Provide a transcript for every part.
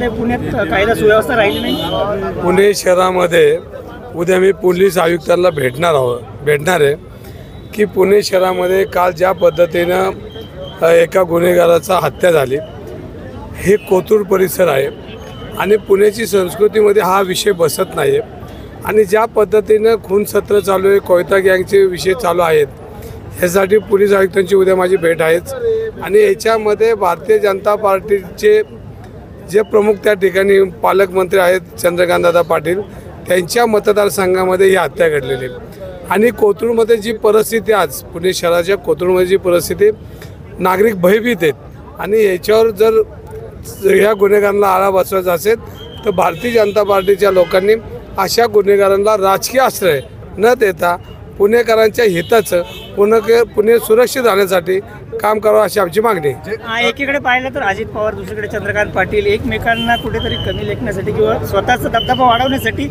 काय पुण्यात कायदा सुव्यवस्था राहिली नाही? पुणे शहरामध्ये उद्या मी पोलीस आयुक्तांना भेटणार आहे की पुणे शहरामध्ये काल ज्या पद्धतीनं एका गुन्हेगाराचा हत्या झाली, हे कोथरूड परिसर आहे आणि पुण्याची संस्कृतीमध्ये हा विषय बसत नाही आहे. आणि ज्या पद्धतीनं खून सत्र चालू आहे, कोयता गँगचे विषय चालू आहेत, ह्यासाठी पोलीस आयुक्तांची उद्या माझी भेट आहेच. आणि याच्यामध्ये भारतीय जनता पार्टीचे जे प्रमुख त्या ठिकाणी पालकमंत्री आहेत चंद्रकांतदादा पाटील, त्यांच्या मतदारसंघामध्ये ही हत्या घडलेली आहे. आणि कोथरूडमध्ये जी परिस्थिती आज पुणे शहराच्या कोथरूडमध्ये जी परिस्थिती, नागरिक भयभीत आहेत आणि याच्यावर जर ह्या गुन्हेगारांना आळा बसवायचा असेल तर भारतीय जनता पार्टीच्या लोकांनी अशा गुन्हेगारांना राजकीय आश्रय न देता पुणेकरांच्या हिताचं पुणे सुरक्षित राहण्यासाठी काम करावं अशी आमची मागणी आहे. एकीकडे पाहिलं तर अजित पवार, दुसरीकडे चंद्रकांत पाटील एकमेकांना कुठेतरी कमी लेखण्यासाठी किंवा स्वतःचा दबदबा वाढवण्यासाठी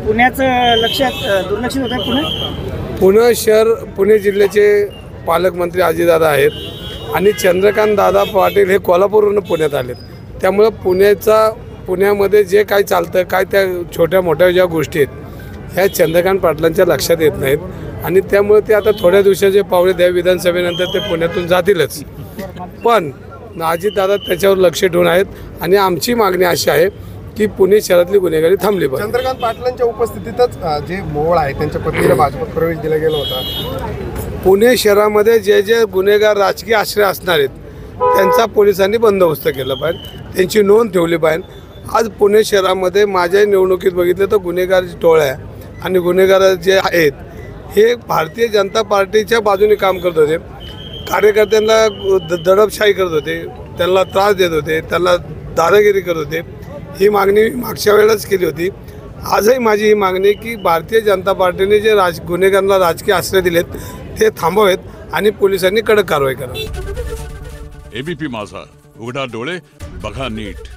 पुण्याचं लक्षात दुर्लक्षित होत आहे. पुणे जिल्ह्याचे पालकमंत्री अजितदादा आहेत आणि चंद्रकांतदादा पाटील हे कोल्हापूरवरून पुण्यात आलेत. त्यामुळं पुण्यामध्ये जे काय चालतं, काय त्या छोट्या मोठ्या ज्या गोष्टी आहेत ह्या चंद्रकांत पाटलांच्या लक्षात येत नाहीत आणि त्यामुळे ते आता थोड्या दिवसाचे पावले द्या विधानसभेनंतर ते पुण्यातून जातीलच. पण अजितदादा त्याच्यावर लक्ष ठेवून आहेत आणि आमची मागणी अशी आहे की पुणे शहरातली गुन्हेगारी थांबली पाहिजे. चंद्रकांत पाटलांच्या उपस्थितीतच जे मोहोळ आहे त्यांच्या पत्नीला भाजपत प्रवेश दिला गेला होता. पुणे शहरामध्ये जे जे गुन्हेगार राजकीय आश्रय असणार आहेत त्यांचा पोलिसांनी बंदोबस्त केला पाहिजे, त्यांची नोंद ठेवली पाहिजे. आज पुणे शहरामध्ये माझ्या निवडणुकीत बघितलं तर गुन्हेगार टोळ्या आणि गुन्हेगार जे आहेत हे भारतीय जनता पार्टीच्या बाजूने काम करत होते, कार्यकर्त्यांना दडपशाही करत होते, त्यांना त्रास देत होते, त्यांना दादागिरी करत होते. ही मागणी मागच्या वेळेलाच केली होती. आजही माझी ही मागणी की भारतीय जनता पार्टीने जे गुन्हेगारांना राजकीय आश्रय दिलेत ते थांबवावेत आणि पोलिसांनी कडक कारवाई करावी. एबीपी माझा, उघडा डोळे बघा नीट.